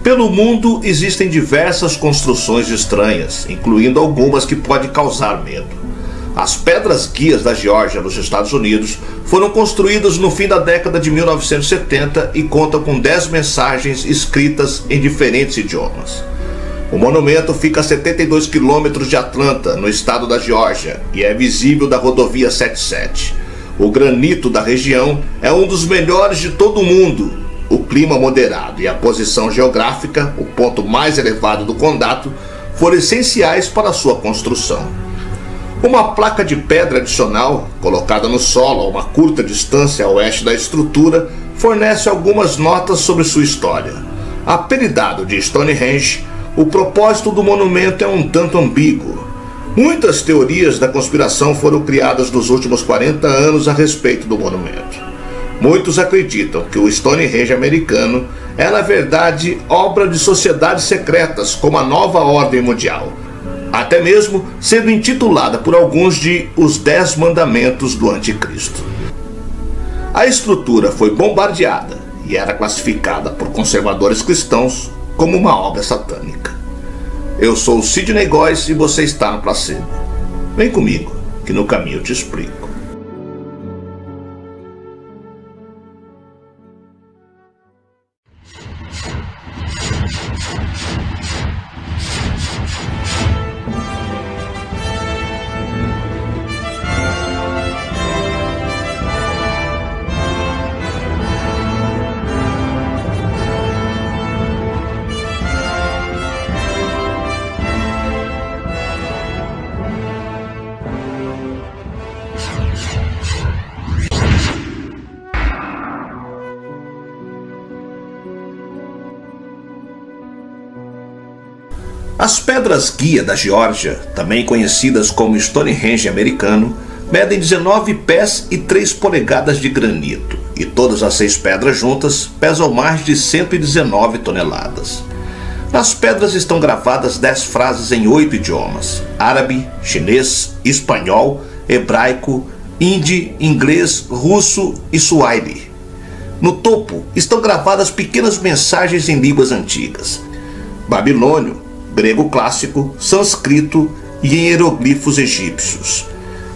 Pelo mundo existem diversas construções estranhas, incluindo algumas que podem causar medo. As pedras guias da Geórgia, nos Estados Unidos, foram construídas no fim da década de 1970 e contam com 10 mensagens escritas em diferentes idiomas. O monumento fica a 72 quilômetros de Atlanta, no estado da Geórgia, e é visível da rodovia 77. O granito da região é um dos melhores de todo o mundo. O clima moderado e a posição geográfica, o ponto mais elevado do condado, foram essenciais para a sua construção. Uma placa de pedra adicional, colocada no solo a uma curta distância a oeste da estrutura, fornece algumas notas sobre sua história. Apelidado de Stonehenge, o propósito do monumento é um tanto ambíguo. Muitas teorias da conspiração foram criadas nos últimos 40 anos a respeito do monumento. Muitos acreditam que o Stonehenge americano é, na verdade, obra de sociedades secretas como a Nova Ordem Mundial, até mesmo sendo intitulada por alguns de Os 10 Mandamentos do Anticristo. A estrutura foi bombardeada e era classificada por conservadores cristãos como uma obra satânica. Eu sou o Sidney Góes e você está no Placebo. Vem comigo, que no caminho eu te explico. As pedras guia da Geórgia, também conhecidas como Stonehenge americano, medem 19 pés e 3 polegadas de granito, e todas as 6 pedras juntas pesam mais de 119 toneladas. Nas pedras estão gravadas 10 frases em 8 idiomas: árabe, chinês, espanhol, hebraico, hindi, inglês, russo e suaili. No topo estão gravadas pequenas mensagens em línguas antigas: babilônio, grego clássico, sânscrito e em hieroglifos egípcios.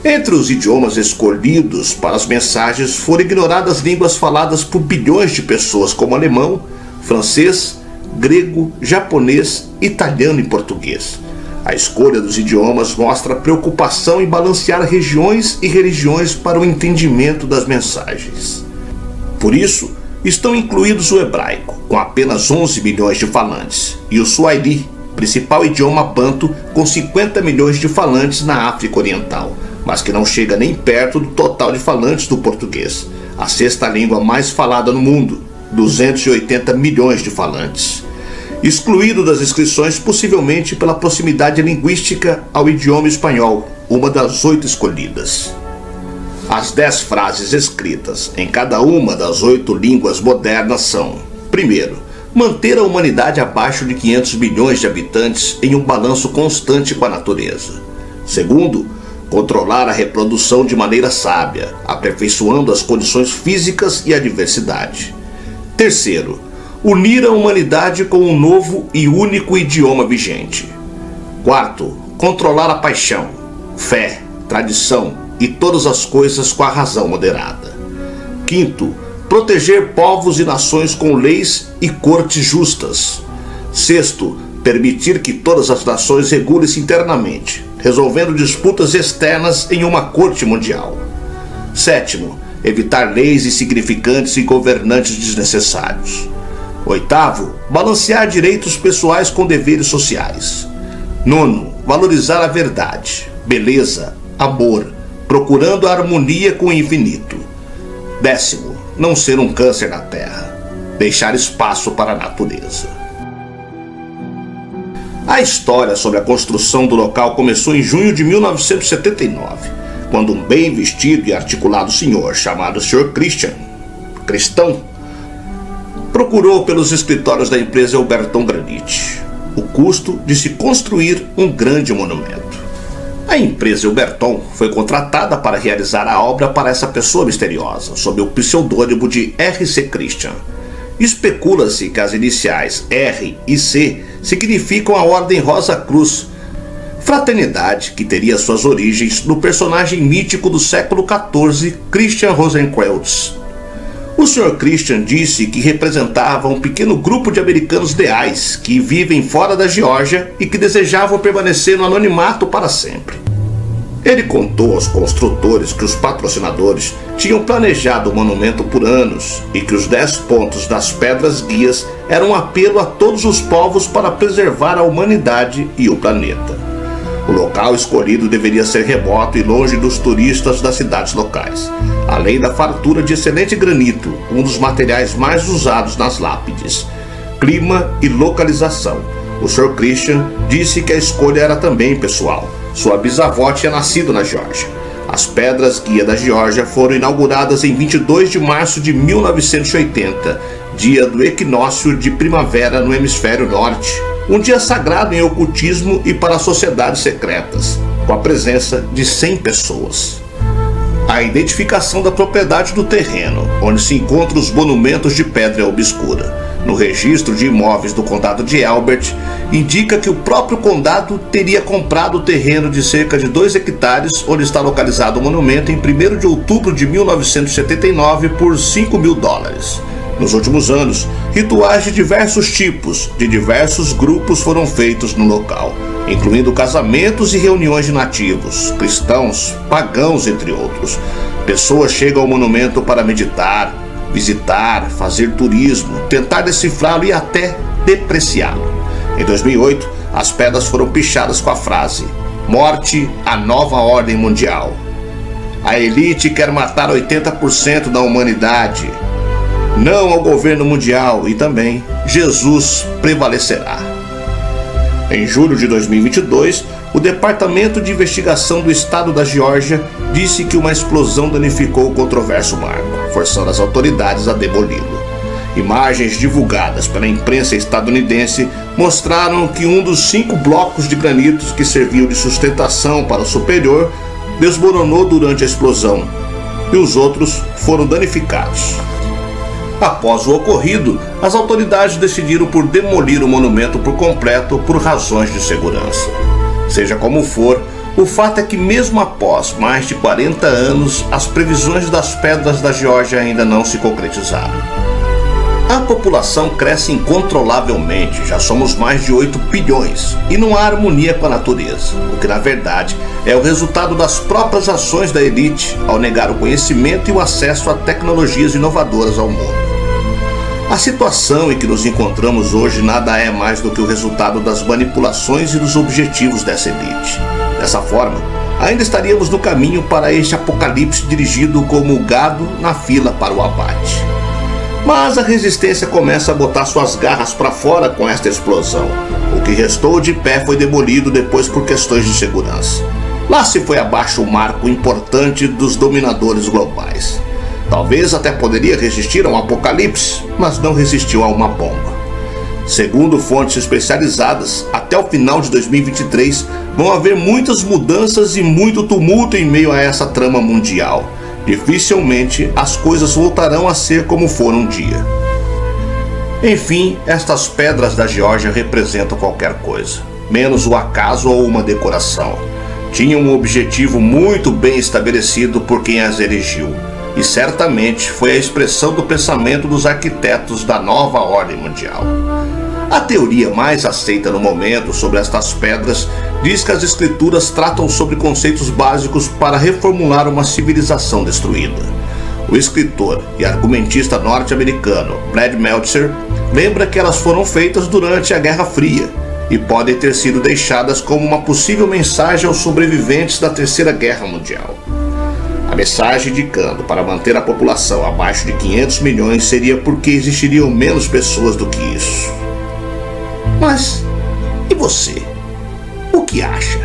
Entre os idiomas escolhidos para as mensagens foram ignoradas línguas faladas por bilhões de pessoas como alemão, francês, grego, japonês, italiano e português. A escolha dos idiomas mostra preocupação em balancear regiões e religiões para o entendimento das mensagens. Por isso, estão incluídos o hebraico, com apenas 11 milhões de falantes, e o suaili, principal idioma banto com 50 milhões de falantes na África Oriental, mas que não chega nem perto do total de falantes do português, a 6ª língua mais falada no mundo, 280 milhões de falantes. Excluído das inscrições possivelmente pela proximidade linguística ao idioma espanhol, uma das 8 escolhidas. As 10 frases escritas em cada uma das 8 línguas modernas são: primeiro, manter a humanidade abaixo de 500 milhões de habitantes em um balanço constante com a natureza. Segundo, controlar a reprodução de maneira sábia, aperfeiçoando as condições físicas e a diversidade. Terceiro, unir a humanidade com um novo e único idioma vigente. Quarto, controlar a paixão, fé, tradição e todas as coisas com a razão moderada. Quinto, proteger povos e nações com leis e cortes justas. Sexto, permitir que todas as nações regulem-se internamente, resolvendo disputas externas em uma corte mundial. Sétimo, evitar leis insignificantes e governantes desnecessários. Oitavo, balancear direitos pessoais com deveres sociais. Nono, valorizar a verdade, beleza, amor, procurando a harmonia com o infinito. Décimo, não ser um câncer na terra, deixar espaço para a natureza. A história sobre a construção do local começou em junho de 1979, quando um bem vestido e articulado senhor chamado Sr. Cristão, procurou pelos escritórios da empresa Elberton Granite o custo de se construir um grande monumento. A A empresa Elberton foi contratada para realizar a obra para essa pessoa misteriosa, sob o pseudônimo de R.C. Christian. Especula-se que as iniciais R e C significam a Ordem Rosa Cruz, fraternidade que teria suas origens no personagem mítico do século XIV, Christian Rosenkreutz. O Sr. Christian disse que representava um pequeno grupo de americanos leais que vivem fora da Geórgia e que desejavam permanecer no anonimato para sempre. Ele contou aos construtores que os patrocinadores tinham planejado o monumento por anos e que os 10 pontos das pedras guias eram um apelo a todos os povos para preservar a humanidade e o planeta. O local escolhido deveria ser remoto e longe dos turistas das cidades locais, além da fartura de excelente granito, um dos materiais mais usados nas lápides. Clima e localização. O Sr. Christian disse que a escolha era também pessoal. Sua bisavó tinha nascido na Geórgia. As pedras guia da Geórgia foram inauguradas em 22 de março de 1980, dia do equinócio de primavera no hemisfério norte, um dia sagrado em ocultismo e para sociedades secretas, com a presença de 100 pessoas. A identificação da propriedade do terreno, onde se encontram os monumentos de pedra obscura, no registro de imóveis do condado de Albert, indica que o próprio condado teria comprado o terreno de cerca de 2 hectares, onde está localizado o monumento, em 1º de outubro de 1979 por $5.000. Nos últimos anos, rituais de diversos tipos, de diversos grupos foram feitos no local, incluindo casamentos e reuniões de nativos, cristãos, pagãos, entre outros. Pessoas chegam ao monumento para meditar, visitar, fazer turismo, tentar decifrá-lo e até depreciá-lo. Em 2008, as pedras foram pichadas com a frase: "Morte à nova ordem mundial. A elite quer matar 80% da humanidade. Não ao governo mundial", e também "Jesus prevalecerá". Em julho de 2022, o Departamento de Investigação do Estado da Geórgia disse que uma explosão danificou o controverso marco, forçando as autoridades a demoli-lo. Imagens divulgadas pela imprensa estadunidense mostraram que um dos 5 blocos de granitos que serviam de sustentação para o superior desmoronou durante a explosão, e os outros foram danificados. Após o ocorrido, as autoridades decidiram por demolir o monumento por completo por razões de segurança. Seja como for, o fato é que mesmo após mais de 40 anos, as previsões das pedras da Geórgia ainda não se concretizaram. A população cresce incontrolavelmente, já somos mais de 8 bilhões, e não há harmonia com a natureza, o que na verdade é o resultado das próprias ações da elite ao negar o conhecimento e o acesso a tecnologias inovadoras ao mundo. A situação em que nos encontramos hoje nada é mais do que o resultado das manipulações e dos objetivos dessa elite. Dessa forma, ainda estaríamos no caminho para este apocalipse dirigido como o gado na fila para o abate. Mas a resistência começa a botar suas garras para fora com esta explosão. O que restou de pé foi demolido depois por questões de segurança. Lá se foi abaixo o marco importante dos dominadores globais. Talvez até poderia resistir a um apocalipse, mas não resistiu a uma bomba. Segundo fontes especializadas, até o final de 2023 vão haver muitas mudanças e muito tumulto em meio a essa trama mundial. Dificilmente as coisas voltarão a ser como foram um dia. Enfim, estas pedras da Geórgia representam qualquer coisa, menos o acaso ou uma decoração. Tinham um objetivo muito bem estabelecido por quem as erigiu, e certamente foi a expressão do pensamento dos arquitetos da nova ordem mundial. A teoria mais aceita no momento sobre estas pedras diz que as escrituras tratam sobre conceitos básicos para reformular uma civilização destruída. O escritor e argumentista norte-americano Brad Meltzer lembra que elas foram feitas durante a Guerra Fria e podem ter sido deixadas como uma possível mensagem aos sobreviventes da Terceira Guerra Mundial. A mensagem indicando para manter a população abaixo de 500 milhões seria porque existiriam menos pessoas do que isso. Mas, e você? O que acha?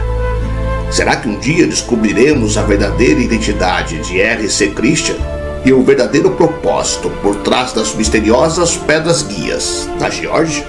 Será que um dia descobriremos a verdadeira identidade de R.C. Christian e o verdadeiro propósito por trás das misteriosas pedras guias da Geórgia?